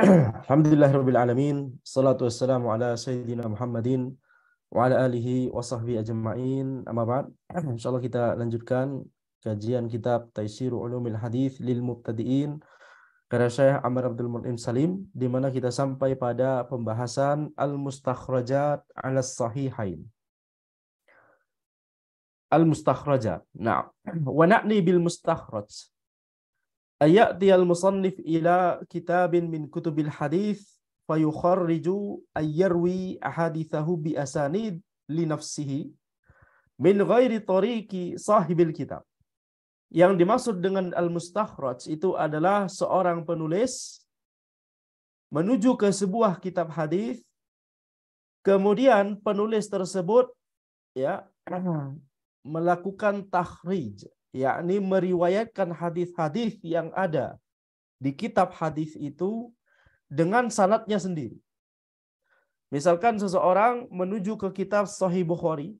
Alhamdulillahirabbil alamin. Shalatu wassalamu ala sayyidina Muhammadin wa ala alihi wa sahbihi ajma'in. Amma ba'd. Insyaallah kita lanjutkan kajian kitab Taisirul Ulumil Hadits lil Mubtadi'in karya Syekh Amr Abdul Mun'im Salim, di mana kita sampai pada pembahasan al-mustakhrajat 'ala sahihain. Al-mustakhrajat. Nah, wa na'ni bil mustakhraj ayati al-musannif ila kitabin min kutubil hadis fayukharriju ayyarwi ahadithahu bi asanid li nafsihi min ghairi tariqi sahibil kitab. Yang dimaksud dengan al-mustakhraj itu adalah seorang penulis menuju ke sebuah kitab hadis, kemudian penulis tersebut ya melakukan takhrij, yakni meriwayatkan hadis-hadis yang ada di kitab hadis itu dengan sanadnya sendiri. Misalkan seseorang menuju ke kitab Sahih Bukhari,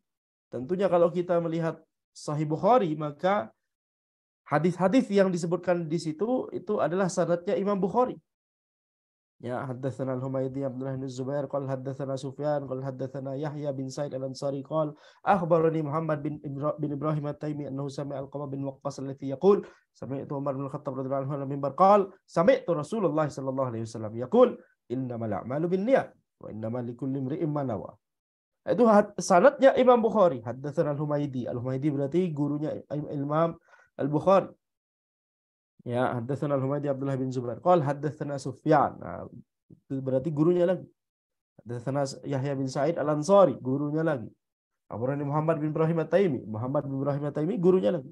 tentunya kalau kita melihat Sahih Bukhari, maka hadis-hadis yang disebutkan di situ itu adalah sanadnya Imam Bukhari. Ya, haddatsana al-Humaydi Abdullah bin Zubair qala haddatsana Sufyan qala haddatsana Yahya bin Sa'id al-Ansari qala akhbarani Muhammad bin Ibrahim at-Taimi annahu sami'a Al-Qamah bin Waqqas alladhi yaqul sami'tu Umar bin Al-Khattab radhiyallahu anhu mimbar qala sami'tu Rasulullah sallallahu alaihi wasallam yaqul innamal a'malu binniyat wa innamal likulli imri'in ma nawa. Itu sanadnya Imam Bukhari. Haddatsana al-Humaydi. Al-Humaydi berarti gurunya Imam Al-Bukhari. Ya, haddatsana al-Humaydi Abdullah bin Zubair. Qala haddatsana Sufyan. Nah, itu berarti gurunya lagi. Haddatsana Yahya bin Sa'id al-Ansari, gurunya lagi. Akhbarani Muhammad bin Ibrahim at-Taimi. Muhammad bin Ibrahim at-Taimi, gurunya lagi.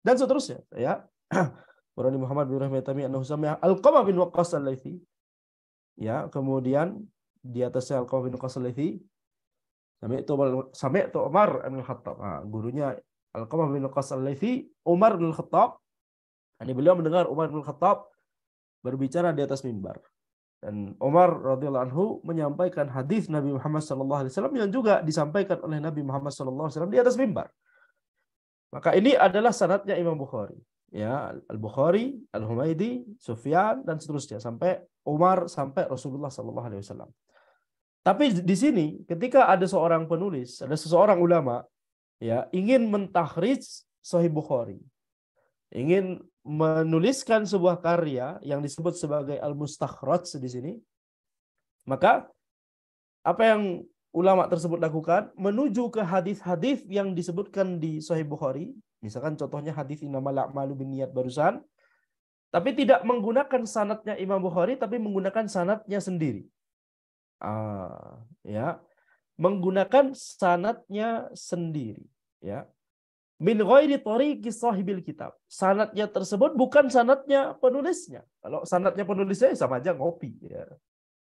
Dan seterusnya, ya. Akhbarani Muhammad bin Ibrahim at-Taimi annahu sami'a Al-Qamah bin Waqqas al-Laitsi. Ya, kemudian di atasnya Al-Qamah bin Waqqas al-Laitsi sami'tu Umar bin Al-Khattab. Nah, gurunya Al-Qamah bin Waqqas al-Laitsi, Umar bin Al-Khattab. Ini beliau mendengar Umar bin Khattab berbicara di atas mimbar. Dan Umar radhiyallahu anhu menyampaikan hadis Nabi Muhammad SAW yang juga disampaikan oleh Nabi Muhammad SAW di atas mimbar. Maka ini adalah sanadnya Imam Bukhari. Ya, Al-Bukhari, Al-Humaydi, Sufyan, dan seterusnya. Sampai Umar, sampai Rasulullah SAW. Tapi di sini ketika ada seorang penulis, ada seseorang ulama, ya, ingin mentakhrij Sahih Bukhari, ingin menuliskan sebuah karya yang disebut sebagai al-mustakhraj di sini, maka apa yang ulama tersebut lakukan? Menuju ke hadis-hadis yang disebutkan di Sahih Bukhari, misalkan contohnya hadis innamal a'malu binniyat barusan, tapi tidak menggunakan sanadnya Imam Bukhari, tapi menggunakan sanadnya sendiri. Ya, menggunakan sanadnya sendiri, ya. Min ghairi tariqi sahibil kitab. Sanadnya tersebut bukan sanadnya penulisnya. Kalau sanadnya penulisnya sama aja ngopi, ya.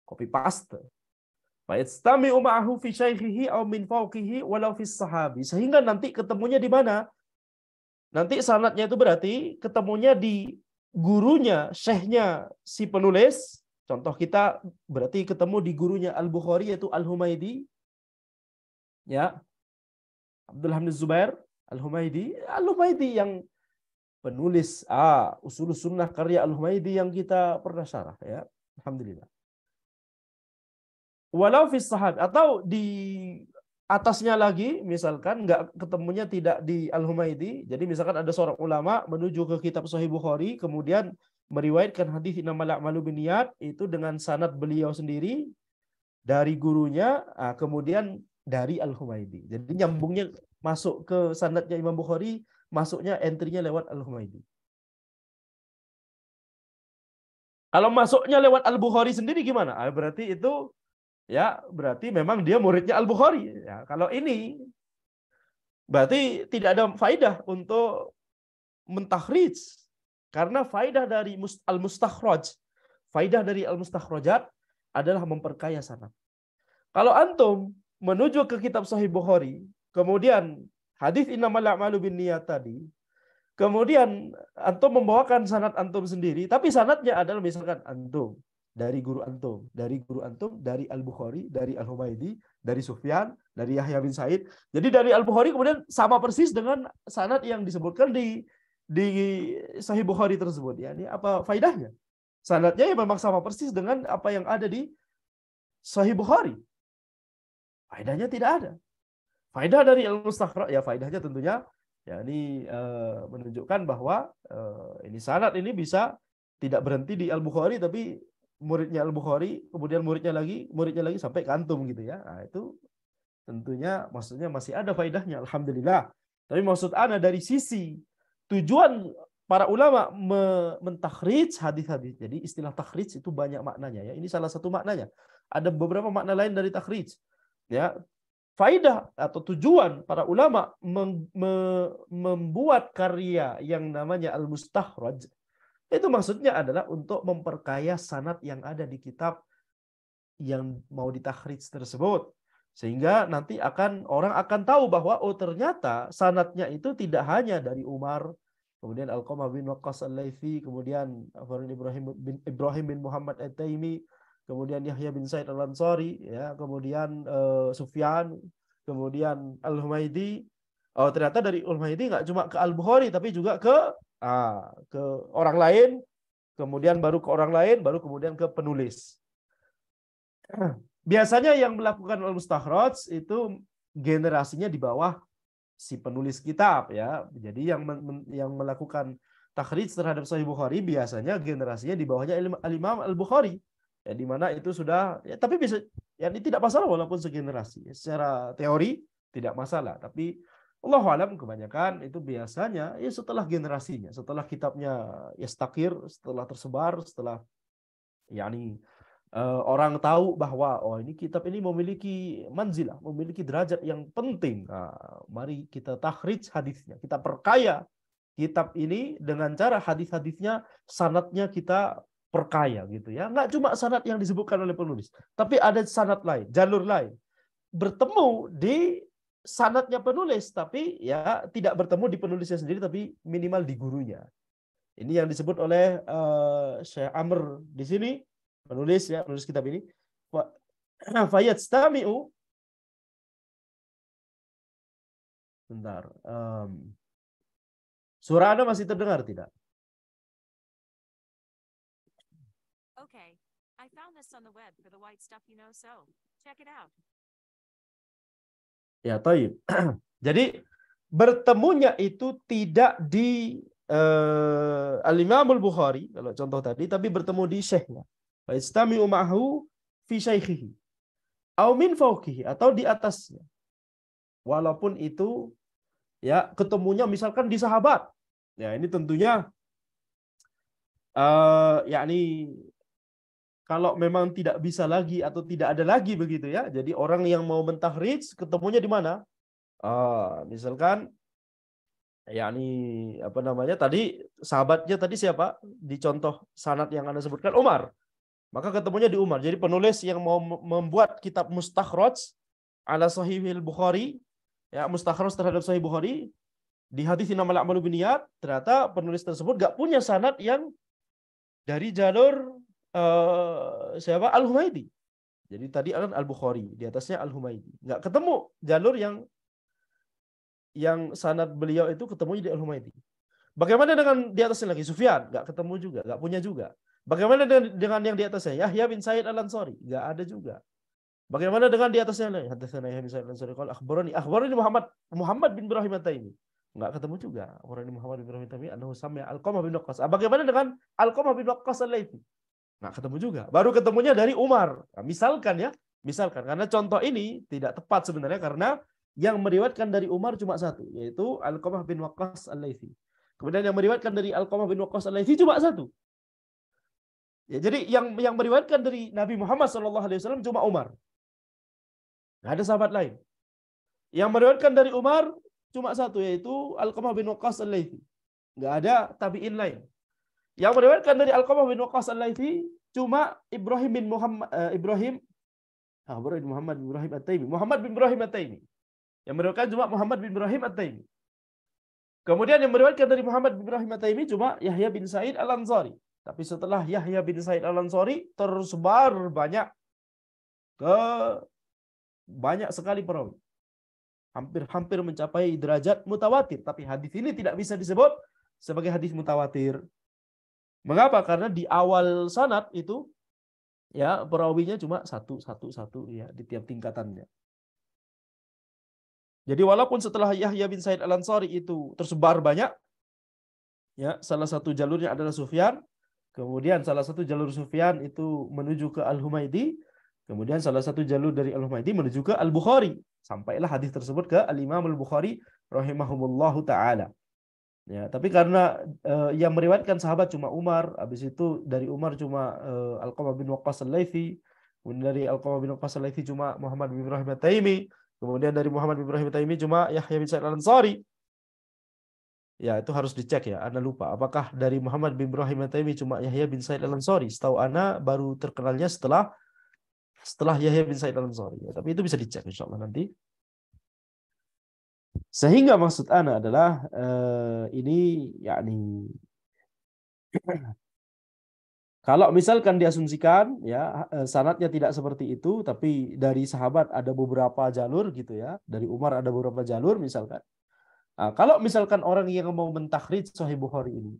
Copy paste. Fa yastami'u ma'ahu fi syaikhihi aw min fawqihi walau fi sahabi. Sehingga nanti ketemunya di mana? Nanti sanadnya itu berarti ketemunya di gurunya, syekhnya si penulis. Contoh kita berarti ketemu di gurunya Al-Bukhari yaitu Al-Humaydi. Ya. Abdullah bin Zubair Al-Humaydi yang penulis Ushulus Sunnah karya Al-Humaydi yang kita pernah syarah, ya. Alhamdulillah. Walau fi sahabi, atau di atasnya lagi, misalkan nggak ketemunya tidak di Al-Humaydi, jadi misalkan ada seorang ulama menuju ke kitab Sahih Bukhari, kemudian meriwayatkan hadis innamal a'malu binniyat itu dengan sanad beliau sendiri dari gurunya, kemudian dari Al-Humaydi. Jadi nyambungnya masuk ke sanadnya Imam Bukhari, masuknya entry-nya lewat Al-Humaydi. Kalau masuknya lewat Al-Bukhari sendiri gimana? Berarti itu, ya, berarti memang dia muridnya Al-Bukhari. Ya, kalau ini berarti tidak ada faidah untuk mentakhrij. Karena faidah dari al-mustakhraj, faidah dari al-mustakhrajat adalah memperkaya sanad. Kalau antum menuju ke kitab Sahih Bukhari, kemudian hadis innamal a'malu binniyat tadi, kemudian antum membawakan sanad antum sendiri, tapi sanadnya adalah misalkan antum dari guru antum, dari Al-Bukhari, dari Al-Humaydi, dari Sufyan, dari Yahya bin Sa'id. Jadi dari Al-Bukhari kemudian sama persis dengan sanad yang disebutkan di Sahih Bukhari tersebut. Ya, ini apa faidahnya? Sanadnya ya memang sama persis dengan apa yang ada di Sahih Bukhari. Faedahnya tidak ada. Faedah dari al-mustakhraj ya faedahnya tentunya ya ini menunjukkan bahwa ini sanad ini bisa tidak berhenti di Al-Bukhari tapi muridnya Al-Bukhari kemudian muridnya lagi sampai ke antum gitu ya. Nah, itu tentunya maksudnya masih ada faedahnya alhamdulillah. Tapi maksud ana dari sisi tujuan para ulama mentakhrij hadis-hadis. Jadi istilah takhrij itu banyak maknanya ya. Ini salah satu maknanya. Ada beberapa makna lain dari takhrij. Ya, faidah atau tujuan para ulama membuat karya yang namanya al-mustakhraj itu maksudnya adalah untuk memperkaya sanad yang ada di kitab yang mau ditakhrij tersebut sehingga nanti orang akan tahu bahwa oh ternyata sanadnya itu tidak hanya dari Umar, kemudian Alqamah bin Waqqas al-Laitsi, kemudian Ibrahim bin Muhammad at-Taimi, kemudian Yahya bin Sa'id al-Ansari, ya, kemudian Sufyan, kemudian Al-Humaidi. Oh, ternyata dari Al-Humaidi nggak cuma ke Al-Bukhari, tapi juga ke orang lain, kemudian baru ke orang lain, baru kemudian ke penulis. Biasanya yang melakukan al-mustakhraj itu generasinya di bawah si penulis kitab, ya. Jadi yang melakukan takhrij terhadap Sahih Bukhari biasanya generasinya di bawahnya Al-Imam Al-Bukhari. Ya, di mana itu sudah ya, tapi bisa ya ini tidak masalah walaupun segenerasi. Secara teori tidak masalah, tapi Allahu alam kebanyakan itu biasanya ya setelah generasinya, setelah kitabnya yastakir, setelah tersebar, setelah yakni orang tahu bahwa oh ini kitab ini memiliki manzilah, memiliki derajat yang penting. Nah, mari kita takhrij hadisnya, kita perkaya kitab ini dengan cara hadis-hadisnya sanadnya kita perkaya gitu ya. Nggak cuma sanad yang disebutkan oleh penulis, tapi ada sanad lain, jalur lain. Bertemu di sanadnya penulis, tapi ya tidak bertemu di penulisnya sendiri, tapi minimal di gurunya. Ini yang disebut oleh Syekh Amr di sini, penulis kitab ini. Fayastami'u. Bentar. Suara Anda masih terdengar tidak? Okay, I found this on the web for the white stuff you know so. Check it out. Ya, taib. Jadi bertemunya itu tidak di Al-Imam Al-Bukhari kalau contoh tadi, tapi bertemu di syekhnya. Fayastami'u ma'hu fi syaikhihi au min fawqihi, atau di atasnya. Walaupun itu ya ketemunya misalkan di sahabat. Ya, ini tentunya yakni kalau memang tidak bisa lagi atau tidak ada lagi begitu ya. Jadi orang yang mau mentakhrij ketemunya di mana? Misalkan yakni apa namanya tadi sahabatnya tadi siapa? Di contoh sanad yang Anda sebutkan Umar. Maka ketemunya di Umar. Jadi penulis yang mau membuat kitab mustakhraj ala Sahihil Bukhari, ya mustakhraj terhadap Sahih Bukhari di hadis innamal a'malu binniyat, ternyata penulis tersebut gak punya sanad yang dari jalur siapa? Al-Humaidi. Jadi tadi kan Al-Bukhari, di atasnya Al-Humaidi. Nggak ketemu jalur yang sanad beliau itu ketemu di Al-Humaidi. Bagaimana dengan di atasnya lagi? Sufyan, nggak ketemu juga, nggak punya juga. Bagaimana dengan yang di atasnya? Yahya bin Sa'id Al-Ansari, nggak ada juga. Bagaimana dengan di atasnya lagi? Hadatsana Yahya bin Sa'id Al-Ansari qala akhbarani Muhammad bin Ibrahim at-Taimi. Nggak ketemu juga. Akhbarani Muhammad bin Ibrahim at-Taimi annahu sami'a Alqamah bin Waqqas. Bagaimana dengan Alqamah bin Waqqas al-Laitsi? Nggak ketemu juga. Baru ketemunya dari Umar. Nah, misalkan karena contoh ini tidak tepat sebenarnya karena yang meriwayatkan dari Umar cuma satu, yaitu Alqamah bin Waqqas al-Laitsi. Kemudian yang meriwayatkan dari Alqamah bin Waqqas al-Laitsi cuma satu. Ya, jadi yang meriwayatkan dari Nabi Muhammad SAW cuma Umar. Nggak ada sahabat lain. Yang meriwayatkan dari Umar cuma satu, yaitu Alqamah bin Waqqas al-Laitsi. Nggak ada tabi'in lain. Yang meriwayatkan dari Alqamah bin Waqqas al-Laitsi cuma Ibrahim bin Muhammad at-Taimi. Muhammad bin Ibrahim at-Taimi. Yang meriwayatkan cuma Muhammad bin Ibrahim at-Taimi. Kemudian yang meriwayatkan dari Muhammad bin Ibrahim at-Taimi cuma Yahya bin Sa'id Al-Ansari. Tapi setelah Yahya bin Sa'id Al-Ansari tersebar banyak sekali perawi. Hampir mencapai derajat mutawatir, tapi hadis ini tidak bisa disebut sebagai hadis mutawatir. Mengapa? Karena di awal sanad itu ya perawinya cuma satu ya di tiap tingkatannya. Jadi walaupun setelah Yahya bin Sa'id Al-Ansari itu tersebar banyak, ya salah satu jalurnya adalah Sufyan, kemudian salah satu jalur Sufyan itu menuju ke Al-Humaidi, kemudian salah satu jalur dari Al-Humaidi menuju ke Al-Bukhari, sampailah hadis tersebut ke Al-Imam Al-Bukhari rahimahumullahu taala. Ya, tapi karena yang meriwayatkan sahabat cuma Umar, habis itu dari Umar cuma Alqamah bin Waqqas Al-Laitsi, kemudian dari Alqamah bin Waqqas Al-Laitsi cuma Muhammad bin Ibrahim At-Taimi, kemudian dari Muhammad bin Ibrahim At-Taimi cuma Yahya bin Sa'id Al-Ansari. Ya, itu harus dicek ya. Ana lupa apakah dari Muhammad bin Ibrahim At-Taimi cuma Yahya bin Sa'id Al-Ansari. Setahu ana baru terkenalnya setelah Yahya bin Sa'id Al-Ansari. Ya, tapi itu bisa dicek insyaallah nanti. Sehingga maksud ana adalah ini yakni kalau misalkan diasumsikan ya sanadnya tidak seperti itu, tapi dari sahabat ada beberapa jalur gitu ya, dari Umar ada beberapa jalur misalkan. Nah, kalau misalkan orang yang mau mentakhrij Sahih Bukhari ini,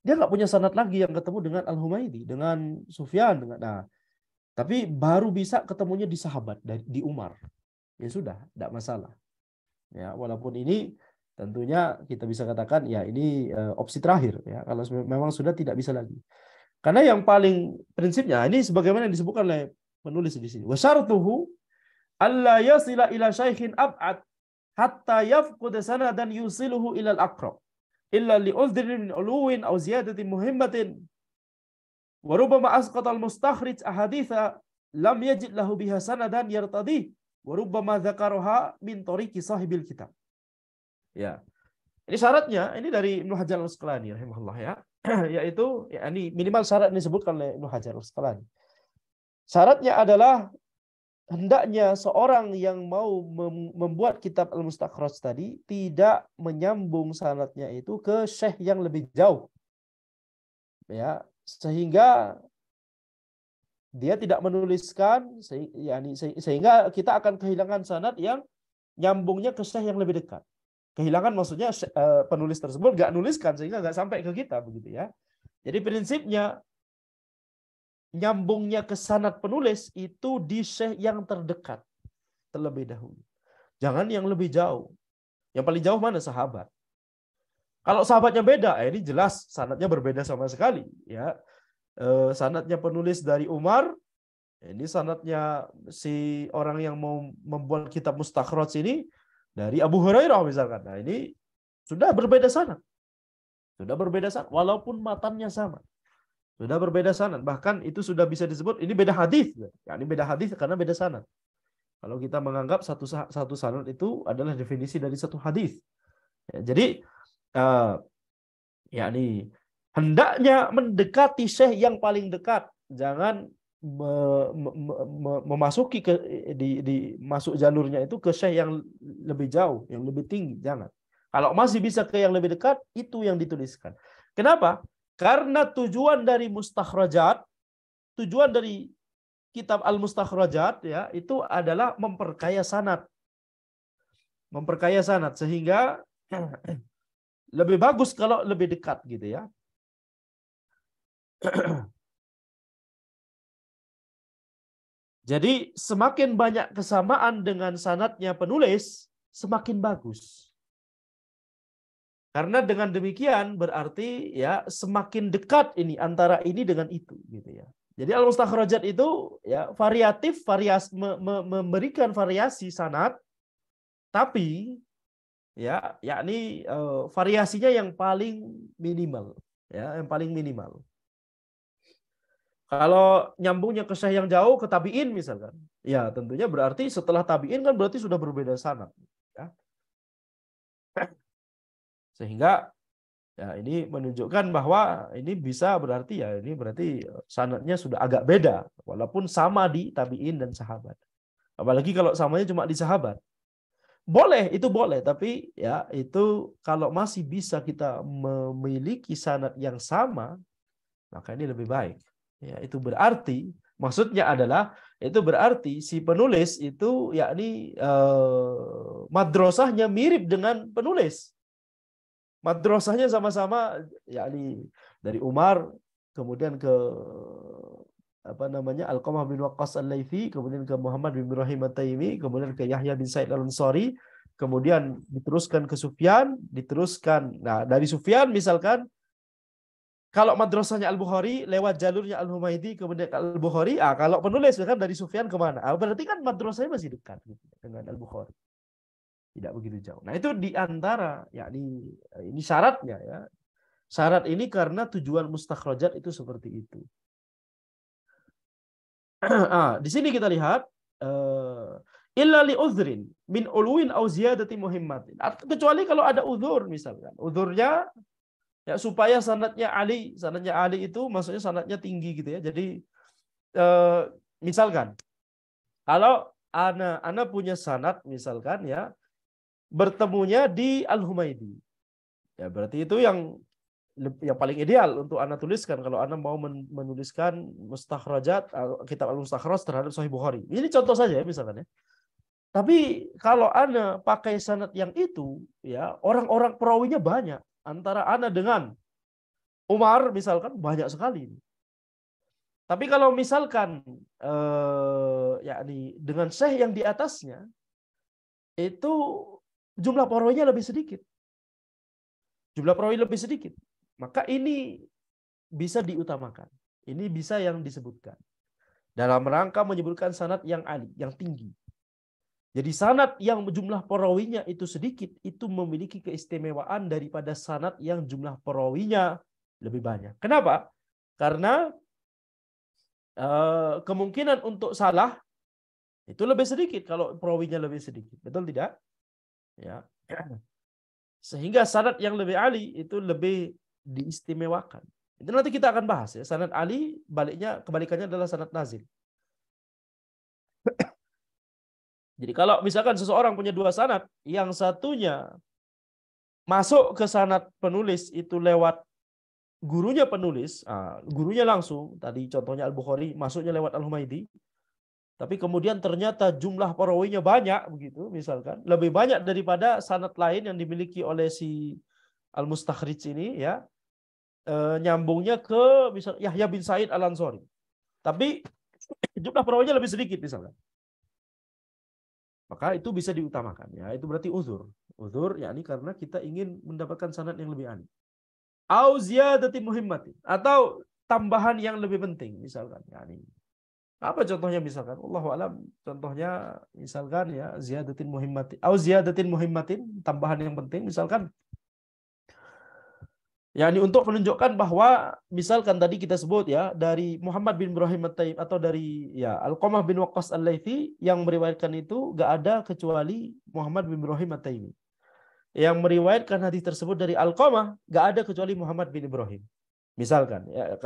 dia nggak punya sanad lagi yang ketemu dengan Al-Humaidi, dengan Sufyan, tapi baru bisa ketemunya di sahabat di Umar. Ya sudah, tidak masalah. Ya, walaupun ini tentunya kita bisa katakan ya ini opsi terakhir ya kalau memang sudah tidak bisa lagi. Karena yang paling prinsipnya ini sebagaimana yang disebutkan oleh penulis di sini. Wasyartuhu alla yasila ila syaikhin ab'ad hatta yafqud sanadan yusiluhu ila al-aqrab illa li udhrin min uluwin aw ziyadatin muhimmatin wa rubbama asqata al-mustakhrij ahaditha lam yajid lahu biha sanadan yartadih wa rubbama dzakaraha min tariqi sahibil kitab. Ya. Ini syaratnya ini dari Ibnu Hajar Al-Asqalani rahimahullah ya. Yaitu ya ini minimal syarat yang disebutkan oleh Ibnu Hajar Al-Asqalani. Syaratnya adalah hendaknya seorang yang mau membuat kitab Al-Mustakhraj tadi tidak menyambung sanadnya itu ke syekh yang lebih jauh. Ya, sehingga dia tidak menuliskan sehingga kita akan kehilangan sanad yang nyambungnya ke syekh yang lebih dekat. Kehilangan maksudnya penulis tersebut nggak nuliskan sehingga nggak sampai ke kita begitu ya. Jadi prinsipnya nyambungnya ke sanad penulis itu di syekh yang terdekat terlebih dahulu. Jangan yang lebih jauh. Yang paling jauh mana? Sahabat. Kalau sahabatnya beda, ini jelas sanadnya berbeda sama sekali ya. Sanadnya penulis dari Umar, ini sanadnya si orang yang mau membuat kitab Mustakhraj ini dari Abu Hurairah misalkan. Nah, ini sudah berbeda sanad. Sudah berbeda sanad walaupun matannya sama. Sudah berbeda sanad. Bahkan itu sudah bisa disebut ini beda hadis. Ya, ini beda hadis karena beda sanad. Kalau kita menganggap satu sanad itu adalah definisi dari satu hadis. Ya, jadi yakni hendaknya mendekati syekh yang paling dekat, jangan memasuki masuk jalurnya itu ke syekh yang lebih jauh, yang lebih tinggi, jangan. Kalau masih bisa ke yang lebih dekat, itu yang dituliskan. Kenapa? Karena tujuan dari mustakhrajat, tujuan dari kitab Al-Mustakhrajat ya, itu adalah memperkaya sanad. Memperkaya sanad sehingga lebih bagus kalau lebih dekat gitu ya. Jadi semakin banyak kesamaan dengan sanadnya penulis, semakin bagus. Karena dengan demikian berarti ya semakin dekat ini antara ini dengan itu gitu ya. Jadi Al-Mustakhrajat itu ya variatif, memberikan variasi sanad, tapi ya yakni variasinya yang paling minimal ya, yang paling minimal. Kalau nyambungnya ke syekh yang jauh, ke tabi'in misalkan, ya tentunya berarti setelah tabi'in kan berarti sudah berbeda sanad. Ya. Sehingga ya ini menunjukkan bahwa ini bisa berarti ya ini berarti sanadnya sudah agak beda, walaupun sama di tabi'in dan sahabat. Apalagi kalau samanya cuma di sahabat. Boleh, itu boleh, tapi ya itu kalau masih bisa kita memiliki sanad yang sama, maka ini lebih baik. Ya, itu berarti maksudnya adalah itu berarti si penulis itu yakni madrasahnya mirip dengan penulis. Madrasahnya sama-sama yakni dari Umar kemudian ke Alqamah bin Waqqas Al-Laitsi, kemudian ke Muhammad bin Ibrahim At-Taimi, kemudian ke Yahya bin Sa'id Al-Ansari, kemudian diteruskan ke Sufyan, diteruskan. Nah, dari Sufyan misalkan kalau madrasahnya Al-Bukhari lewat jalurnya Al-Humaidi kemudian Al-Bukhari, kalau penulis kan dari Sufyan kemana? Berarti kan madrasahnya masih dekat gitu, dengan Al-Bukhari. Tidak begitu jauh. Nah, itu di antara ini syaratnya ya. Syarat ini karena tujuan mustakhrajat itu seperti itu. Di sini kita lihat illa li uzrin min ulwin au ziyadati muhimmatin. Kecuali kalau ada uzur misalkan. Uzurnya ya supaya sanadnya Ali itu maksudnya sanadnya tinggi gitu ya. Jadi misalkan kalau ana punya sanad misalkan ya bertemunya di Al-Humaidi. Ya berarti itu yang paling ideal untuk ana tuliskan kalau ana mau menuliskan mustakhrajat kitab al-mustakhraj terhadap Sahih Bukhari. Ini contoh saja ya misalkan ya. Tapi kalau ana pakai sanad yang itu ya orang-orang perawinya banyak antara ana dengan Umar misalkan banyak sekali. Tapi kalau misalkan yakni dengan syekh yang di atasnya itu jumlah perawinya lebih sedikit. Jumlah perawi lebih sedikit. Maka ini bisa diutamakan. Ini bisa yang disebutkan. Dalam rangka menyebutkan sanad yang ali, yang tinggi. Jadi sanad yang jumlah perawinya itu sedikit, itu memiliki keistimewaan daripada sanad yang jumlah perawinya lebih banyak. Kenapa? Karena kemungkinan untuk salah itu lebih sedikit kalau perawinya lebih sedikit. Betul tidak? Ya. Sehingga sanad yang lebih ali itu lebih diistimewakan. Itu nanti kita akan bahas ya. Sanad ali kebalikannya adalah sanad nazil. Jadi kalau misalkan seseorang punya dua sanad, yang satunya masuk ke sanad penulis itu lewat gurunya penulis, gurunya langsung, tadi contohnya Al-Bukhari, masuknya lewat Al-Humaidi, tapi kemudian ternyata jumlah perawinya banyak begitu, misalkan lebih banyak daripada sanad lain yang dimiliki oleh si Al-Mustakhrij ini ya, nyambungnya ke misal Yahya bin Sa'id Al-Ansari. Tapi jumlah perawinya lebih sedikit misalkan. Maka itu bisa diutamakan ya, itu berarti uzur. Uzur yakni karena kita ingin mendapatkan sanad yang lebih ani. Au ziyadati muhimmatin, atau tambahan yang lebih penting misalkan yakni. Apa contohnya misalkan? Allahu alam, contohnya misalkan ya ziyadatin muhimmatin au ziyadatin muhimmatin, tambahan yang penting misalkan yakni untuk menunjukkan bahwa misalkan tadi kita sebut ya dari Muhammad bin Ibrahim At-Taimi atau dari ya Alqamah bin Waqqas Al-Laitsi yang meriwayatkan itu enggak ada kecuali Muhammad bin Ibrahim At-Taimi. Yang meriwayatkan hadis tersebut dari Alqamah enggak ada kecuali Muhammad bin Ibrahim. Misalkan ya,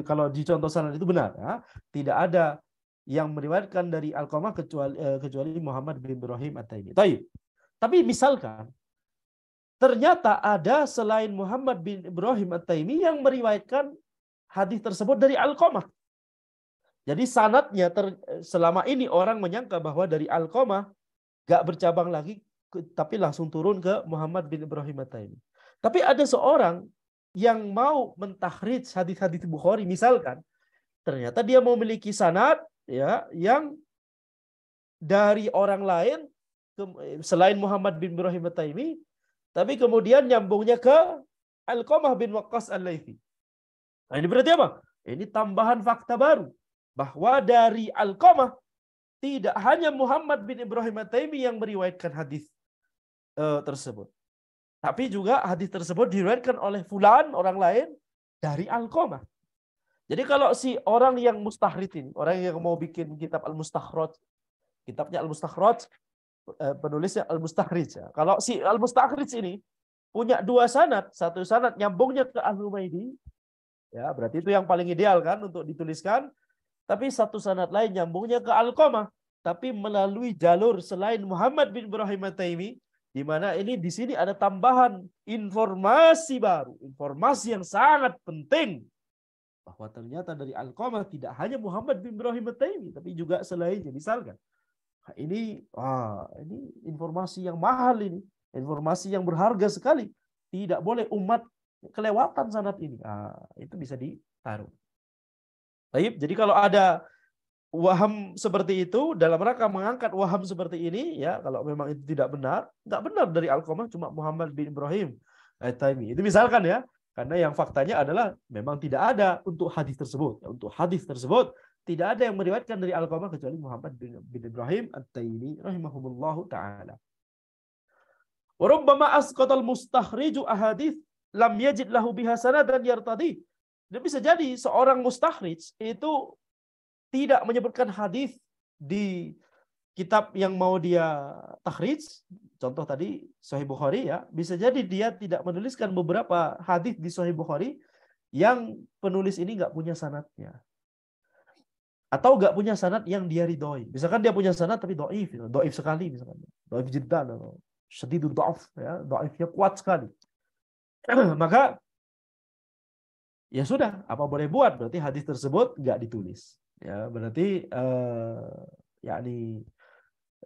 kalau di contoh sanad itu benar ya, tidak ada yang meriwayatkan dari Alqamah kecuali Muhammad bin Ibrahim At-Taimi. Tapi misalkan ternyata ada selain Muhammad bin Ibrahim At-Taimi yang meriwayatkan hadis tersebut dari Alqamah. Jadi sanadnya selama ini orang menyangka bahwa dari Alqamah gak bercabang lagi, tapi langsung turun ke Muhammad bin Ibrahim At-Taimi. Tapi ada seorang yang mau mentakhrij hadis-hadis Bukhari misalkan, ternyata dia memiliki sanad ya yang dari orang lain selain Muhammad bin Ibrahim At-Taimi, tapi kemudian nyambungnya ke Alqamah bin Waqqas Al-Laitsi. Nah, ini berarti apa? Ini tambahan fakta baru bahwa dari Alqamah tidak hanya Muhammad bin Ibrahim At-Taimi yang meriwayatkan hadis tersebut, tapi juga hadis tersebut diriwayatkan oleh fulan orang lain dari Alqamah. Jadi kalau si orang yang mustakhrij ini, orang yang mau bikin kitab Al-Mustakhraj, kitabnya Al-Mustakhraj, penulisnya Al-Mustakhrij. Kalau si Al-Mustakhrij ini punya dua sanad, satu sanad nyambungnya ke Al-Humaidi, ya berarti itu yang paling ideal kan untuk dituliskan. Tapi satu sanad lain nyambungnya ke Alqamah, tapi melalui jalur selain Muhammad bin Ibrahim At-Taimi, di mana ini di sini ada tambahan informasi baru, informasi yang sangat penting bahwa ternyata dari Alqamah tidak hanya Muhammad bin Ibrahim At-Taimi, tapi juga selainnya misalkan. Nah, ini informasi yang mahal ini, informasi yang berharga sekali. Tidak boleh umat kelewatan sanad ini. Itu bisa taruh. Baik, jadi kalau ada waham seperti itu dalam rangka mengangkat waham seperti ini, ya kalau memang itu tidak benar, nggak benar dari Alqamah, cuma Muhammad bin Ibrahim At-Taimi. Itu misalkan ya, karena yang faktanya adalah memang tidak ada untuk hadis tersebut. Untuk hadis tersebut tidak ada yang meriwayatkan dari Alqamah kecuali Muhammad bin Ibrahim At-Taimi rahimahumullahu taala. Wa rubbama asqatal mustakhriju ahadits lam yajid lahu biha sanadan yartadi. Dan bisa jadi seorang mustakhrij itu tidak menyebutkan hadis di kitab yang mau dia takhrij, contoh tadi Sahih Bukhari ya, bisa jadi dia tidak menuliskan beberapa hadis di Sahih Bukhari yang penulis ini nggak punya sanadnya. Atau nggak punya sanad yang dia ridhoi. Misalkan dia punya sanad tapi dhaif sekali misalkan. Dhaif jiddan atau syadidud dha'f ya, dhaifnya kuat sekali. Maka ya sudah, apa boleh buat? Berarti hadis tersebut nggak ditulis. Ya, berarti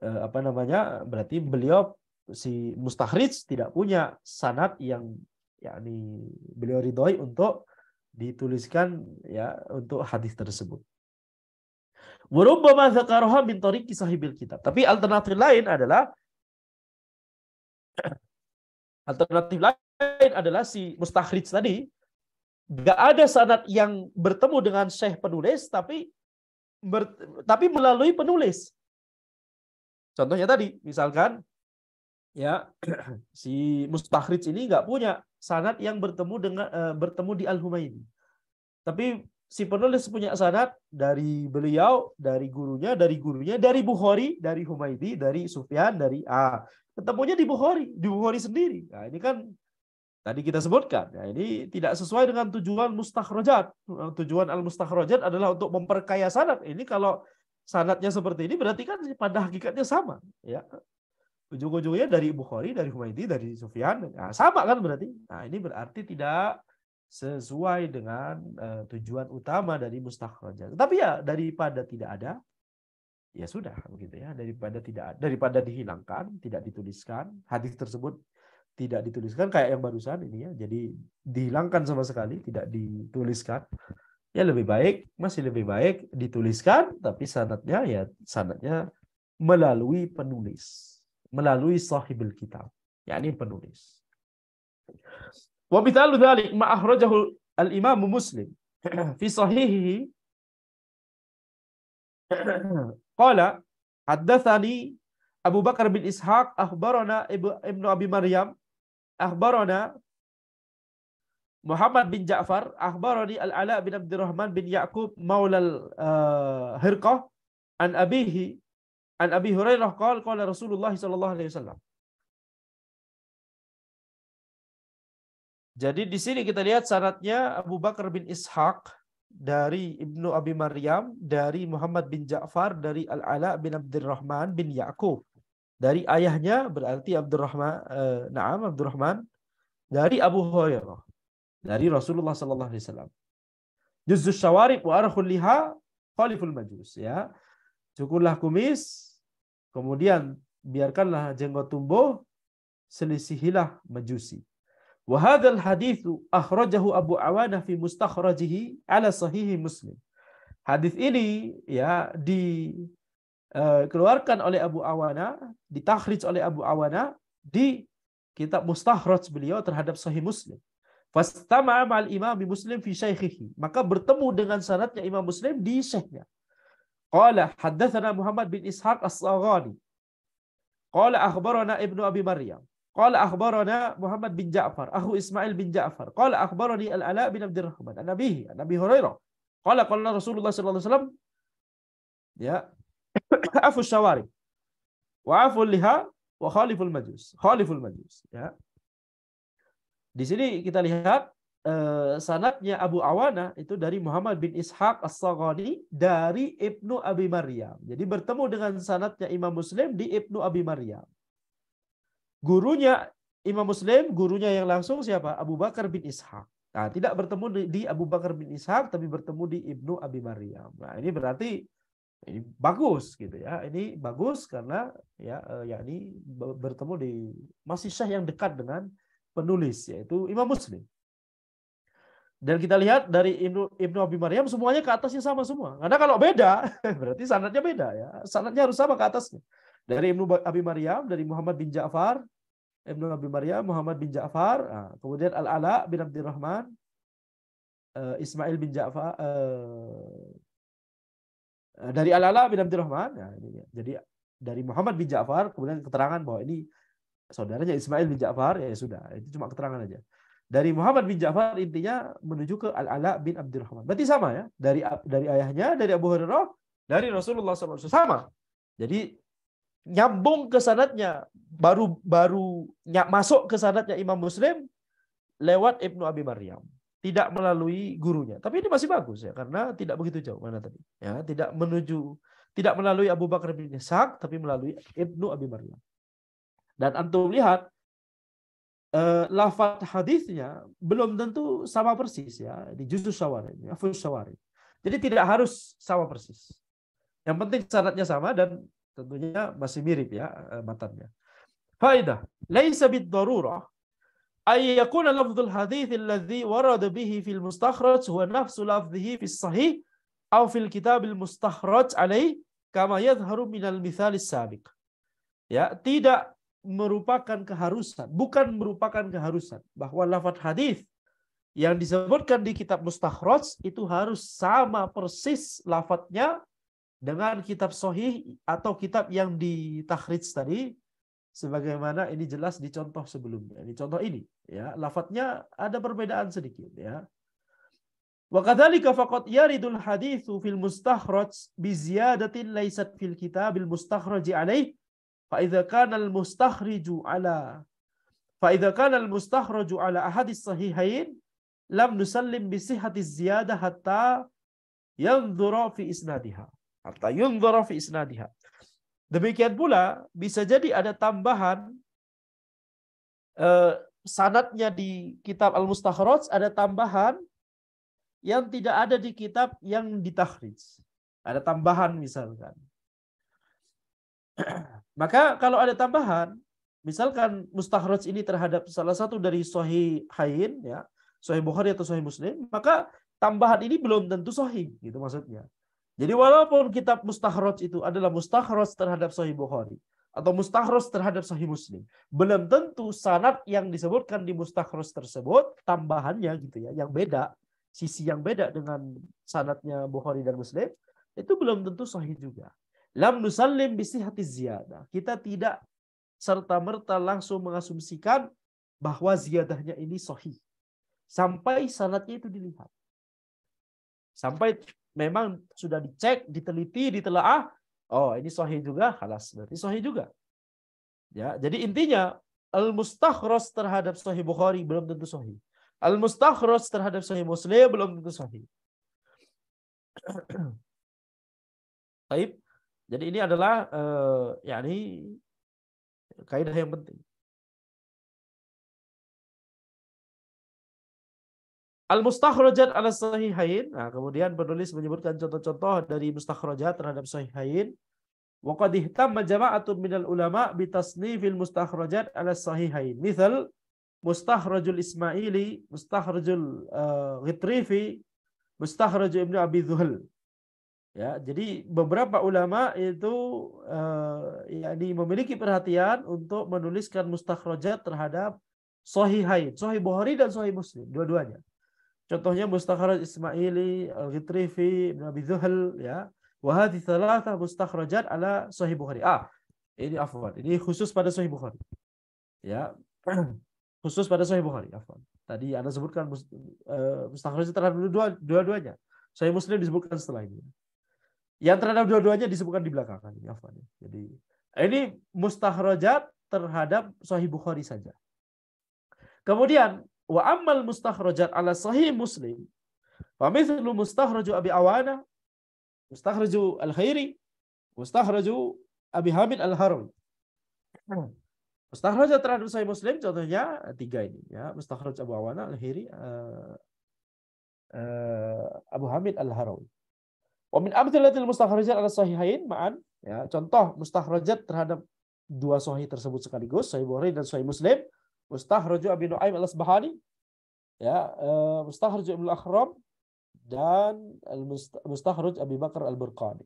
apa namanya? Berarti beliau si mustakhrij tidak punya sanad yang beliau ridhoi untuk dituliskan ya untuk hadis tersebut. Wa rubbama dzakaraha min tariqi sahibil kitab. Tapi alternatif lain adalah si mustakhrij tadi nggak ada sanad yang bertemu dengan syekh penulis tapi melalui penulis. Contohnya tadi, misalkan ya si mustakhrij ini nggak punya sanad yang bertemu di Al-Humaidi. Tapi si penulis punya sanad dari beliau, dari gurunya, dari Bukhari, dari Humaidi, dari Sufyan, ketemunya di Bukhari sendiri. Nah, ini kan tadi kita sebutkan, ya, ini tidak sesuai dengan tujuan mustakhrajat. Tujuan al-mustakhrajat adalah untuk memperkaya sanad. Ini kalau sanadnya seperti ini berarti kan pada hakikatnya sama. Ya. Ujung-ujungnya dari Bukhari, dari Humaidi, dari Sufyan. Nah, sama kan berarti. Nah, ini berarti tidak sesuai dengan tujuan utama dari mustakhrajat. Tapi ya daripada tidak ada, ya sudah begitu ya. Daripada dihilangkan, tidak dituliskan, hadis tersebut tidak dituliskan kayak yang barusan ini ya, jadi dihilangkan sama sekali, tidak dituliskan, ya masih lebih baik dituliskan, tapi sanadnya melalui penulis, melalui sahibul kitab, yakni penulis. Wa mithalu dzalik ma akhrajahu al-Imam Muslim fi sahihihi qala haddatsani Abu Bakar bin Ishaq akhbarana Ibnu Abi Maryam akhbarana Muhammad bin Ja'far akhbarani Al-Ala bin Abdurrahman bin Ya'qub maula Hirqah an Abi Hurairah qala Rasulullah sallallahu alaihi wasallam. Jadi di sini kita lihat sanadnya Abu Bakar bin Ishaq dari Ibnu Abi Maryam, dari Muhammad bin Ja'far, dari Al-Ala bin Abdurrahman bin Ya'qub. Dari ayahnya berarti Abdurrahman dari Abu Hurairah dari Rasulullah sallallahu alaihi wasallam. Juzzus syawarib wa arkhul liha khaliful majus, ya. Cukurlah kumis, kemudian biarkanlah jenggot tumbuh, selisihilah majusi. Wa hadzal haditsu akhrajahu Abu Awanah fi mustakhrajihi ala sahih Muslim. Hadis ini ya dikeluarkan oleh Abu Awana, ditakhrij oleh Abu Awana di kitab mustakhraj beliau terhadap Sahih Muslim. Fastama'a ma'al Imam Muslim fi syaikhihi. Maka bertemu dengan sanadnya Imam Muslim di syekhnya. Qala haddatsana Muhammad bin Ishaq As-Saghani. Qala akhbarana Ibnu Abi Maryam. Qala akhbarana Muhammad bin Ja'far, akhu Ismail bin Ja'far. Qala akhbarani Al-Ala bin Abdurrahman, an Abi Hurairah. Qala Rasulullah sallallahu alaihi wasallam, ya, afu syawari wa afu liha wa khaliful majus. Ya. Di sini kita lihat sanadnya Abu Awana itu dari Muhammad bin Ishaq As-Saghani dari Ibnu Abi Maryam. Jadi bertemu dengan sanadnya Imam Muslim di Ibnu Abi Maryam. Gurunya Imam Muslim, gurunya yang langsung siapa? Abu Bakar bin Ishaq. Nah, tidak bertemu di Abu Bakar bin Ishaq, tapi bertemu di Ibnu Abi Maryam. Nah, ini berarti ini bagus gitu ya. Ini bagus karena yakni bertemu masih syekh yang dekat dengan penulis, yaitu Imam Muslim. Dan kita lihat dari Ibnu Abi Maryam semuanya ke atasnya sama semua. Karena kalau beda berarti sanadnya beda ya. Sanadnya harus sama ke atasnya. Dari Ibnu Abi Maryam, dari Muhammad bin Ja'far, Ibnu Abi Maryam, Muhammad bin Ja'far, kemudian Al-Ala bin Abdurrahman, Ismail bin Ja'far, dari Al-Ala bin Abdurrahman. Nah, ini. Jadi dari Muhammad bin Ja'far kemudian keterangan bahwa ini saudaranya Ismail bin Ja'far, ya sudah, itu cuma keterangan aja. Dari Muhammad bin Ja'far intinya menuju ke Al-Ala bin Abdurrahman. Berarti sama ya, dari ayahnya, dari Abu Hurairah, dari Rasulullah SAW sama. Jadi nyambung ke sanadnya, baru masuk ke sanadnya Imam Muslim lewat Ibnu Abi Maryam, tidak melalui gurunya. Tapi ini masih bagus ya, karena tidak begitu jauh mana tadi. Ya, tidak melalui Abu Bakar bin Ishaq, tapi melalui Ibnu Abi Maryam. Dan antum lihat lafaz hadisnya belum tentu sama persis ya di Juz Syawarid, Afus Syawarid. Jadi tidak harus sama persis. Yang penting sanadnya sama dan tentunya masih mirip ya matannya. Faidah, laisa bid-darurah ay yakuna lafdzul hadits alladhi warada bihi fil mustakhraj huwa nafsu lafdhihi fis sahih aw fil kitabil mustakhraj alaih kama yadhharu minal mithalis sabiq. Ya, tidak merupakan keharusan, bukan merupakan keharusan bahwa lafaz hadis yang disebutkan di kitab mustakhraj itu harus sama persis lafadznya dengan kitab sahih atau kitab yang ditakhrij tadi, sebagaimana ini jelas di contoh sebelumnya. Ini contoh ini ya, lafadznya ada perbedaan sedikit ya. Wa kadzalika faqad yaridul haditsu fil mustakhraj bi ziyadatin laysat fil kitabil mustakhraj alaih فإذا كان المستخرج على أحد الصحيحين لم نسلم بصحة الزيادة حتى ينظر في إسنادها. Demikian pula bisa jadi ada tambahan sanadnya di kitab Al-Mustakhraj, ada tambahan yang tidak ada di kitab yang ditakhrij. Ada tambahan misalkan. Maka kalau ada tambahan, misalkan mustakhraj ini terhadap salah satu dari sahihain ya, Sahih Bukhari atau Sahih Muslim, maka tambahan ini belum tentu sahih, gitu maksudnya. Jadi walaupun kitab mustakhraj itu adalah mustakhraj terhadap Sahih Bukhari atau mustakhraj terhadap Sahih Muslim, belum tentu sanad yang disebutkan di mustakhraj tersebut tambahannya gitu ya, yang beda, sisi yang beda dengan sanadnya Bukhari dan Muslim, itu belum tentu sahih juga. Lam nusallim bisihhati ziyadah. Kita tidak serta-merta langsung mengasumsikan bahwa ziyadahnya ini sahih. Sampai sanadnya itu dilihat. Sampai memang sudah dicek, diteliti, ditelaah, oh ini sahih juga, halas, berarti sahih juga. Ya, jadi intinya al-mustakhraj terhadap Sahih Bukhari belum tentu sahih. Al-mustakhraj terhadap Sahih Muslim belum tentu sahih. Baik. Jadi ini adalah yakni kaidah yang penting. Al-mustakhrajat ala sahihain. Nah, kemudian penulis menyebutkan contoh-contoh dari mustakhrajat terhadap sahihain. Wa qad ihtamma jama'atun minal ulama bi tasnifil mustakhrajat ala sahihain. Misal mustakhrajul Ismaili, mustakhrajul Ghitrifi, mustakhraj Ibnu Abi Dhuhal. Ya, jadi beberapa ulama itu yakni memiliki perhatian untuk menuliskan mustakhrajat terhadap sahihain, Sahih Bukhari dan Sahih Muslim, dua-duanya. Contohnya mustakhraj Ismaili, Al-Ghitrifi, Ibnu Abi Dhuhal ya. Wa hadhihi thalatha mustakhrajat ala Sahih Bukhari. Ini afwan. Ini khusus pada Sahih Bukhari. Ya. Khusus pada Sahih Bukhari, afwan. Tadi Anda sebutkan mustakhrajat terhadap dua-duanya. Sahih Muslim disebutkan setelah ini. Yang terhadap dua-duanya disebutkan di belakangan ini, afwan. Jadi ini mustakhrajat terhadap Sahih Bukhari saja. Kemudian wa ammal mustakhrajat ala Sahih Muslim, fa mithlu mustakhraju Abi Awana, mustakhraju Al-Khairi, mustakhraju Abi Hamid Al-Harawi. Mustakhrajat terhadap Sahih Muslim contohnya tiga ini ya, mustakhraj Abu Awana, Al-Khairi, Abu Hamid Al-Harawi. Wa min amthalatil mustakhrajat ala sahihain ma'an, ya, contoh mustakhrajat terhadap dua sahih tersebut sekaligus, Sahih Bukhari dan Sahih Muslim, mustakhraju Abi Nu'aim Al-Asbahani, Ya, Mustakhraj Ibnu Akhram dan Mustakhraj Abi Bakar Al-Burqani.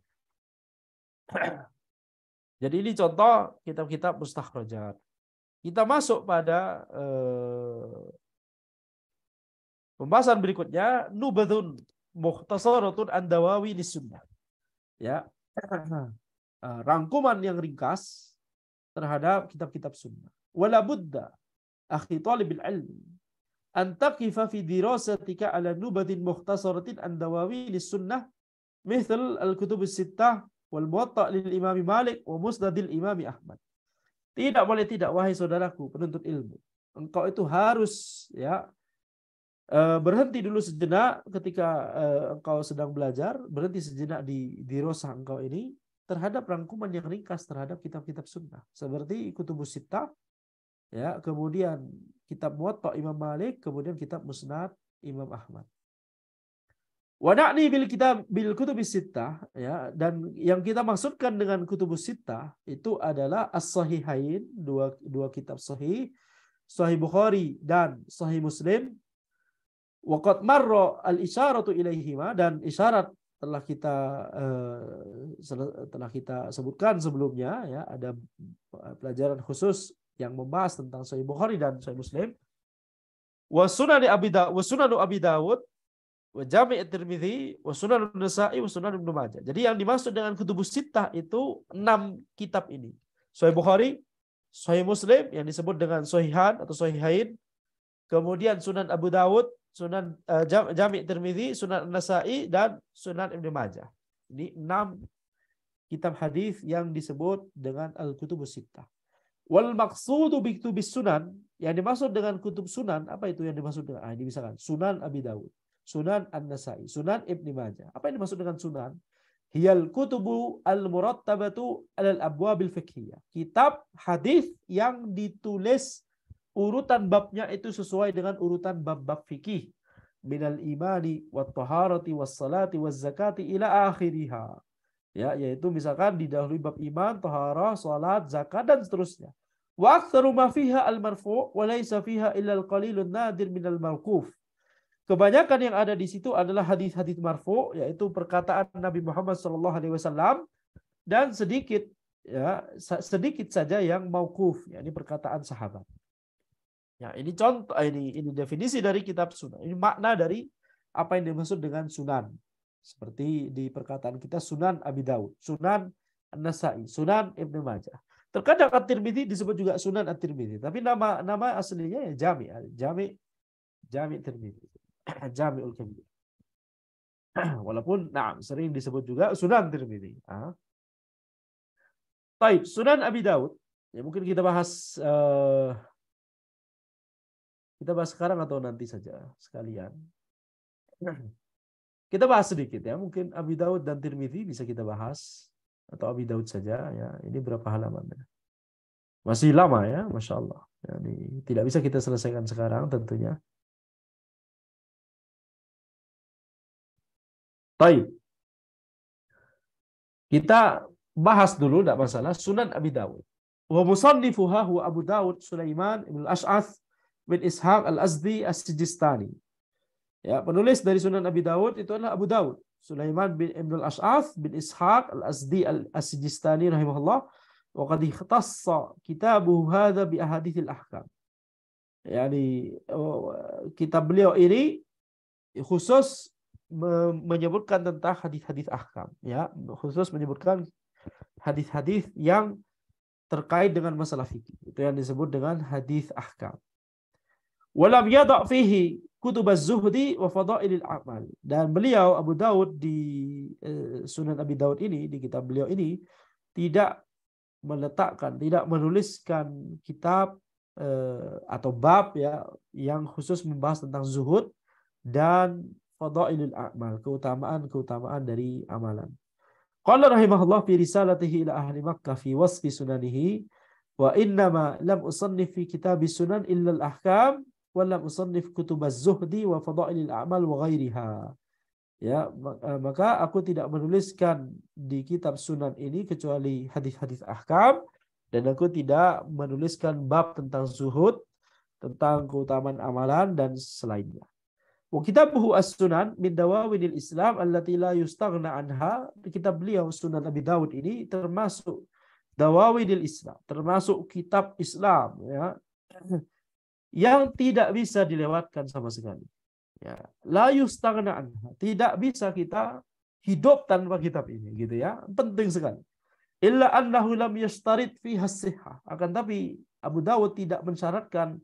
Jadi ini contoh kitab-kitab mustakhrajat. Kita masuk pada pembahasan berikutnya, Nubadun Mukhtasaratun An-Dawawi Lis-Sunnah. Ya. Rangkuman yang ringkas terhadap kitab-kitab sunnah. Wala budda akhi talibil ilmi an taqifa fi dirasatika ala nubatin mukhtasaratin an-dawawi lis-sunnah mithl al-kutub as-sittah wal muwatta' lil Imam Malik wa musnadil Imam Ahmad. Tidak boleh tidak, wahai saudaraku penuntut ilmu. Engkau itu harus ya berhenti dulu sejenak ketika engkau sedang belajar, berhenti sejenak di dirasah engkau ini terhadap rangkuman yang ringkas terhadap kitab-kitab sunnah seperti Kutubus Sittah, ya, kemudian kitab Muwatta Imam Malik, kemudian kitab Musnad Imam Ahmad. Wa na'ni bil Kutubus Sittah, ya, dan yang kita maksudkan dengan Kutubus Sittah itu adalah As-Sahihain, dua kitab sahih, Sahih Bukhari dan Sahih Muslim. Wa qad marra al-isyaratu ilaihima, dan isyarat telah kita sebutkan sebelumnya, ya, ada pelajaran khusus yang membahas tentang Sahih Bukhari dan Sahih Muslim. Wa sunan Abi Dawud wa Jami' at-Tirmidzi wa sunan An-Nasa'i wa sunan Ibnu Majah. Jadi yang dimaksud dengan Kutubus Sittah itu 6 kitab ini. Sahih Bukhari, Sahih Muslim yang disebut dengan Sahihan atau Sahihain, kemudian Sunan Abu Dawud, Sunan Jami' Tirmidzi, Sunan An-Nasa'i dan Sunan Ibnu Majah. Ini 6 kitab hadis yang disebut dengan Al-Kutubus Sittah. Wal maqsudu bi kutubis sunan, yang dimaksud dengan kutub sunan, apa itu yang dimaksud dengan ini misalkan Sunan Abi Dawud, Sunan An-Nasa'i, Sunan Ibnu Majah. Apa yang dimaksud dengan sunan? Hiyal kutubu al-murattabatu alal abwabil fiqhiyah. Kitab hadis yang ditulis urutan babnya itu sesuai dengan urutan bab-bab fikih, minal imani wat taharati was salati was zakati ila akhiriha, ya, yaitu misalkan didahului bab iman, taharah, salat, zakat dan seterusnya. Wa aktsaru ma fiha al marfu' wa laysa fiha illa al qalilun nadir minal mauquf. Kebanyakan yang ada di situ adalah hadis-hadis marfu', yaitu perkataan Nabi Muhammad SAW, dan sedikit saja yang mauquf, yakni perkataan sahabat. Ya, ini contoh, ini definisi dari kitab sunan. Ini makna dari apa yang dimaksud dengan sunan. Seperti di perkataan kita Sunan Abi Dawud, Sunan An-Nasa'i, Sunan Ibnu Majah. Terkadang At-Tirmidzi disebut juga Sunan At-Tirmidzi, tapi nama aslinya ya Jami' Tirmidzi. Jami'ul Kabir. Walaupun sering disebut juga Sunan Tirmidzi. Baik, Sunan Abi Dawud. Ya, mungkin kita bahas sekarang atau nanti saja sekalian. Kita bahas sedikit ya, mungkin Abi Daud dan Tirmidzi bisa kita bahas, atau Abi Daud saja ya. Ini berapa halamannya? Masih lama ya, Masya Allah. Jadi tidak bisa kita selesaikan sekarang tentunya. Baik. Kita bahas dulu, tidak masalah, Sunan Abi Daud. Wa musannifuha huwa Abu Daud Sulaiman ibn al-Ash'ath bin Ishaq al-Azdi as-Sijistani. Ya, penulis dari Sunan Abi Dawud itu adalah Abu Dawud Sulaiman bin Ibn al-Ash'ath bin Ishaq al-Azdi as-Sijistani rahimahullah. Wa qad ikhtassa kitabuhu hadza bi ahaditsil ahkam. Yani kitab beliau ini khusus menyebutkan tentang hadis-hadis ahkam, ya, khusus menyebutkan hadis-hadis yang terkait dengan masalah fikih. Itu yang disebut dengan hadis ahkam. Walam yada' fihi kutubaz zuhdi wa fadailil a'mal. Dan beliau Abu Daud di Sunan Abi Daud ini, di kitab beliau ini tidak menuliskan kitab atau bab ya yang khusus membahas tentang zuhud dan fadailil a'mal, keutamaan dari amalan. Qala rahimahullah fi risalatihi ila ahli Makkah fi wasfi sunanihi wa innama lam usannif fi kitabis sunan illa al-ahkam walam usannif kutubaz zuhdi wa fadailil a'mal wa ghairiha. Ya, maka aku tidak menuliskan di kitab sunan ini kecuali hadis-hadis ahkam, dan aku tidak menuliskan bab tentang zuhud tentang keutamaan amalan dan selainnya. Wa kitabuhu as-sunan min dawawinil Islam allati la yustaghna anha. Kitab beliau Sunan Abi Dawud ini termasuk dawawinil Islam, termasuk kitab Islam ya, yang tidak bisa dilewatkan sama sekali. Ya, la yustaghna anha. Tidak bisa kita hidup tanpa kitab ini gitu ya. Penting sekali. Illa annahu lam yashtarit fiha as-sihhah. Akan tapi Abu Dawud tidak mensyaratkan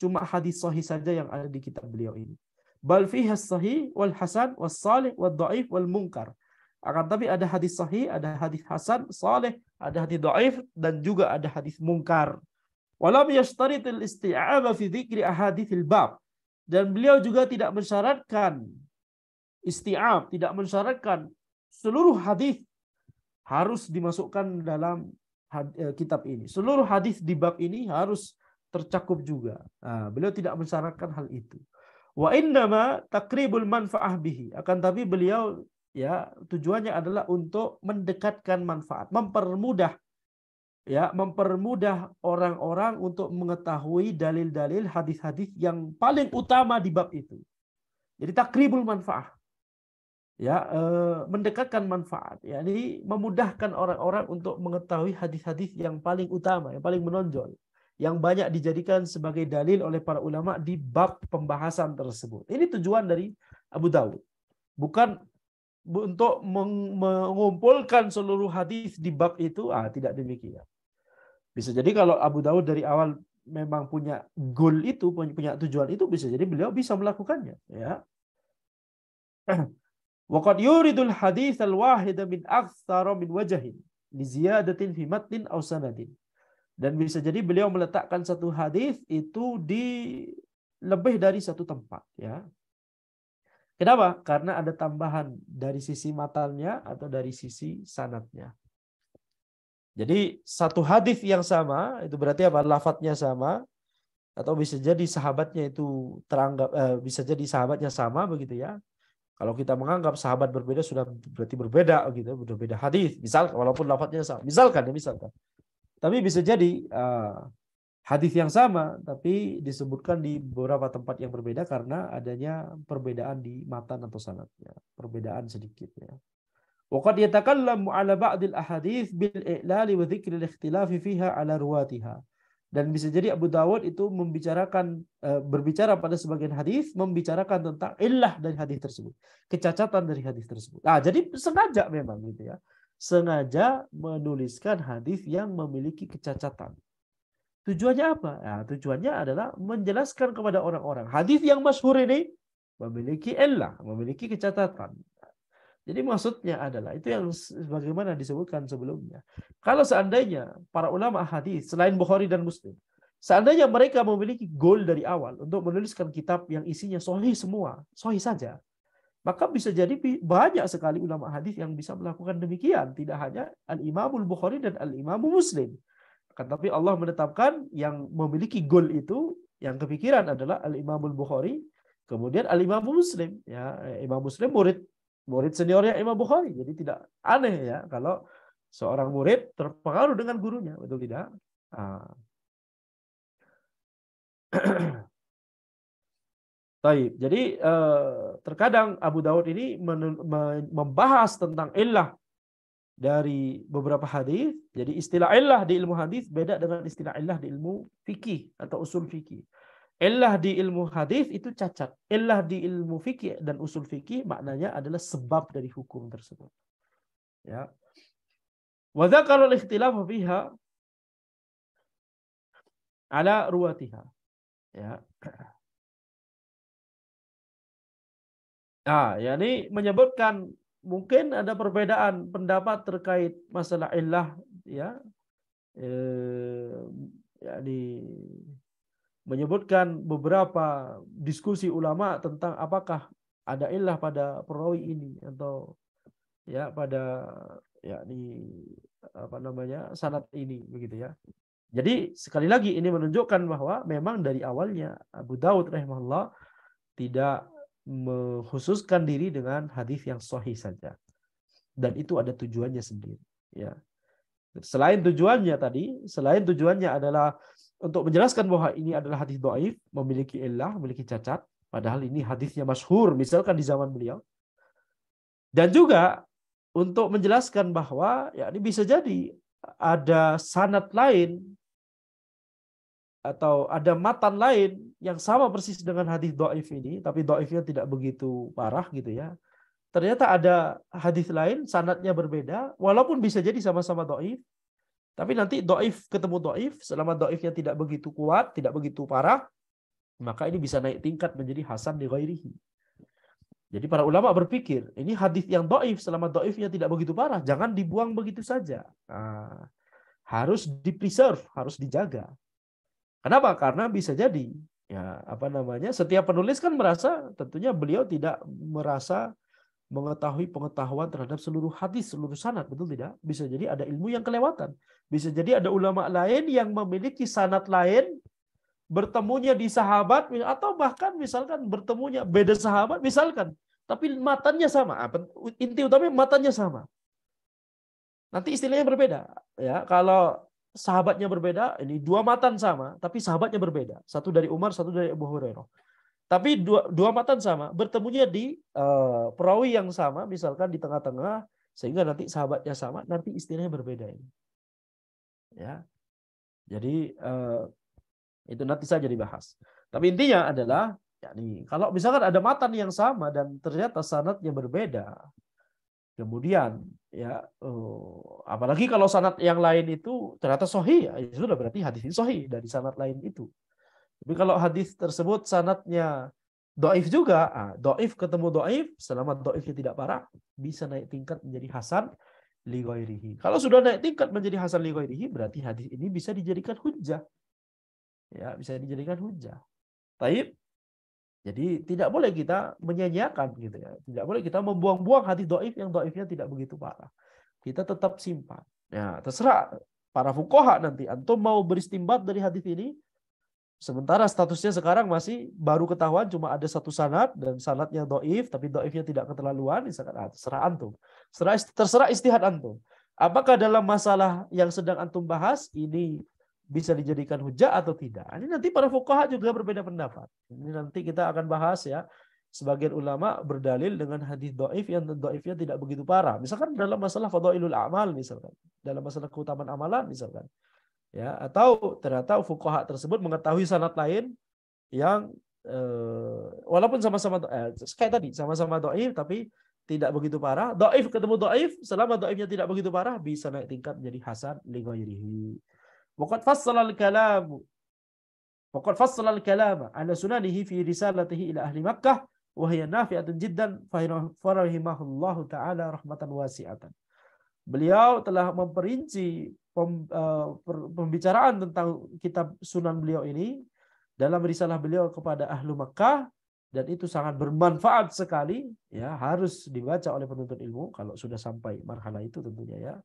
cuma hadis sahih saja yang ada di kitab beliau ini. Bal fiha as-sahih wal hasan was salih wal dhaif wal munkar. Akan tapi ada hadis sahih, ada hadis hasan, salih, ada hadis dhaif dan juga ada hadis munkar. Walam yashtarit al-isti'aba fi dzikri ahaditsil bab. Dan beliau juga tidak mensyaratkan isti'ab, tidak mensyaratkan seluruh hadis harus dimasukkan dalam kitab ini. Seluruh hadis di bab ini harus tercakup juga. Nah, beliau tidak mensyaratkan hal itu. Wa innama takribul manfaah bihi. Akan tapi beliau ya tujuannya adalah untuk mendekatkan manfaat, mempermudah orang-orang untuk mengetahui dalil-dalil hadis-hadis yang paling utama di bab itu. Jadi takribul manfaah. Ya, mendekatkan manfaat, yakni memudahkan orang-orang untuk mengetahui hadis-hadis yang paling utama, yang paling menonjol, yang banyak dijadikan sebagai dalil oleh para ulama di bab pembahasan tersebut. Ini tujuan dari Abu Dawud. Bukan untuk mengumpulkan seluruh hadis di bab itu, tidak demikian. Bisa jadi kalau Abu Dawud dari awal memang punya goal itu, punya tujuan itu, bisa jadi beliau bisa melakukannya. Ya. Waqad yuridul hadits al-wahida min aktsara min wajhin li ziyadatin fi matnin aw sanadin. Dan bisa jadi beliau meletakkan satu hadis itu di lebih dari satu tempat ya. Kenapa? Karena ada tambahan dari sisi matannya atau dari sisi sanadnya. Jadi satu hadis yang sama itu berarti apa? Lafadznya sama atau bisa jadi sahabatnya itu teranggap bisa jadi sahabatnya sama begitu ya. Kalau kita menganggap sahabat berbeda sudah berarti berbeda gitu, berbeda hadis. Misal walaupun lafadznya sama. Misalkan. Tapi bisa jadi hadis yang sama tapi disebutkan di beberapa tempat yang berbeda karena adanya perbedaan di matan atau sanadnya, perbedaan sedikit ya. Wa qad yatakallamu 'ala ba'dil ahadits bil i'lal wa dzikri al-ikhtilaf fiha 'ala ruwatiha. Dan bisa jadi Abu Dawud itu berbicara pada sebagian hadis, membicarakan tentang illah dari hadis tersebut, kecacatan dari hadis tersebut. Jadi sengaja memang gitu ya, sengaja menuliskan hadis yang memiliki kecacatan. Tujuannya apa? Tujuannya adalah menjelaskan kepada orang-orang hadis yang masyhur ini memiliki illah, memiliki kecacatan. Jadi maksudnya adalah itu yang sebagaimana disebutkan sebelumnya. Kalau seandainya para ulama hadis selain Bukhari dan Muslim, seandainya mereka memiliki goal dari awal untuk menuliskan kitab yang isinya sahih semua, sahih saja, maka bisa jadi banyak sekali ulama hadis yang bisa melakukan demikian. Tidak hanya Al-Imamul Bukhari dan Al-Imamul Muslim. Tapi Allah menetapkan yang memiliki goal itu, yang kepikiran adalah Al-Imamul Bukhari, kemudian Al-Imamul Muslim. Ya, Imam Muslim murid seniornya Imam Bukhari. Jadi tidak aneh ya kalau seorang murid terpengaruh dengan gurunya, betul tidak? Baik. Jadi terkadang Abu Dawud ini membahas tentang illah dari beberapa hadis. Jadi istilah illah di ilmu hadis beda dengan istilah illah di ilmu fikih atau usul fikih. Illah di ilmu hadis itu cacat. Illah di ilmu fikih dan usul fikih maknanya adalah sebab dari hukum tersebut. Ya. Wa dzakara al-ikhtilaf fiha ala ruwatiha. Ya. Yakni menyebutkan mungkin ada perbedaan pendapat terkait masalah illah ya. Yakni menyebutkan beberapa diskusi ulama tentang apakah ada illah pada perawi ini atau ya pada yakni sanad ini begitu ya. Jadi sekali lagi ini menunjukkan bahwa memang dari awalnya Abu Dawud rahimahullah tidak mengkhususkan diri dengan hadis yang sahih saja. Dan itu ada tujuannya sendiri ya. Selain tujuannya adalah untuk menjelaskan bahwa ini adalah hadis dhaif, memiliki illah, memiliki cacat, padahal ini hadisnya masyhur misalkan di zaman beliau. Dan juga untuk menjelaskan bahwa ya ini bisa jadi ada sanad lain atau ada matan lain yang sama persis dengan hadis dhaif ini, tapi dhaifnya tidak begitu parah gitu ya. Ternyata ada hadis lain sanadnya berbeda, walaupun bisa jadi sama-sama dhaif, tapi nanti dhaif ketemu dhaif, selama dhaifnya tidak begitu kuat, tidak begitu parah, maka ini bisa naik tingkat menjadi hasan li ghairihi. Jadi para ulama berpikir, ini hadis yang dhaif selama dhaifnya tidak begitu parah, jangan dibuang begitu saja. Nah, harus di-preserve, harus dijaga. Kenapa? Karena bisa jadi ya setiap penulis kan merasa tentunya beliau tidak merasa mengetahui pengetahuan terhadap seluruh hadis, seluruh sanad, betul tidak? Bisa jadi ada ilmu yang kelewatan. Bisa jadi ada ulama lain yang memiliki sanad lain, bertemunya di sahabat, atau bahkan misalkan bertemunya beda sahabat, misalkan, tapi matannya sama. Inti utamanya matannya sama. Nanti istilahnya berbeda. Ya, kalau sahabatnya berbeda, ini dua matan sama, tapi sahabatnya berbeda. Satu dari Umar, satu dari Abu Hurairah. Tapi dua matan sama, bertemunya di perawi yang sama, misalkan di tengah-tengah, sehingga nanti sahabatnya sama, nanti istilahnya berbeda ini. Ya, jadi itu nanti saja dibahas. Tapi intinya adalah, yakni kalau misalkan ada matan yang sama dan ternyata sanadnya berbeda, kemudian ya, apalagi kalau sanad yang lain itu ternyata sahih, ya sudah berarti hadis ini sahih dari sanad lain itu. Tapi kalau hadis tersebut sanadnya dhaif juga, dhaif ketemu dhaif, selama dhaifnya tidak parah, bisa naik tingkat menjadi hasan li ghairihi. Kalau sudah naik tingkat menjadi hasan li ghairihi, berarti hadis ini bisa dijadikan hujjah. Ya, bisa dijadikan hujjah. Taib. Jadi tidak boleh kita menyanyiakan gitu ya. Tidak boleh kita membuang-buang hadis dhaif yang dhaifnya tidak begitu parah. Kita tetap simpan. Ya, terserah para fuqaha nanti. Antum mau beristimbat dari hadis ini, sementara statusnya sekarang masih baru ketahuan cuma ada satu sanad dan sanadnya dhaif, tapi dhaifnya tidak keterlaluan, misalkan terserah antum. Terserah istihad antum. Apakah dalam masalah yang sedang antum bahas ini bisa dijadikan hujah atau tidak? Ini nanti para fuqaha juga berbeda pendapat. Ini nanti kita akan bahas ya. Sebagian ulama berdalil dengan hadis dhaif yang dhaifnya tidak begitu parah. Misalkan dalam masalah fadailul a'mal misalkan, dalam masalah keutamaan amalan misalkan. Ya, atau ternyata fuqaha tersebut mengetahui sanad lain yang walaupun sama-sama kayak tadi sama-sama dhaif tapi tidak begitu parah. Dhaif ketemu dhaif, selama dhaifnya tidak begitu parah, bisa naik tingkat menjadi hasan li ghairihi. وقد فصل الكلام على سننه في رسالته إلى أهل مكة وهي نافعة جدا فرحمه الله تعالى رحمة واسعة. Beliau telah memperinci pembicaraan tentang kitab sunan beliau ini dalam risalah beliau kepada ahlu Makkah, dan itu sangat bermanfaat sekali ya, harus dibaca oleh penuntut ilmu kalau sudah sampai marhalah itu tentunya ya.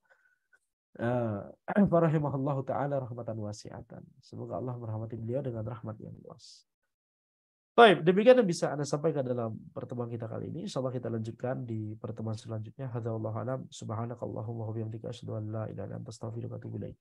Farahimahullahu ta'ala rahmatan wasi'atan. Semoga Allah merahmati beliau dengan rahmat yang luas. Baik, demikian yang bisa Anda sampaikan dalam pertemuan kita kali ini. Insyaallah kita lanjutkan di pertemuan selanjutnya. Hadza wallahu a'lam. Subhanakallahumma wa bihamdika asyhadu an la ilaha illa anta astaghfiruka wa atubu ilaik.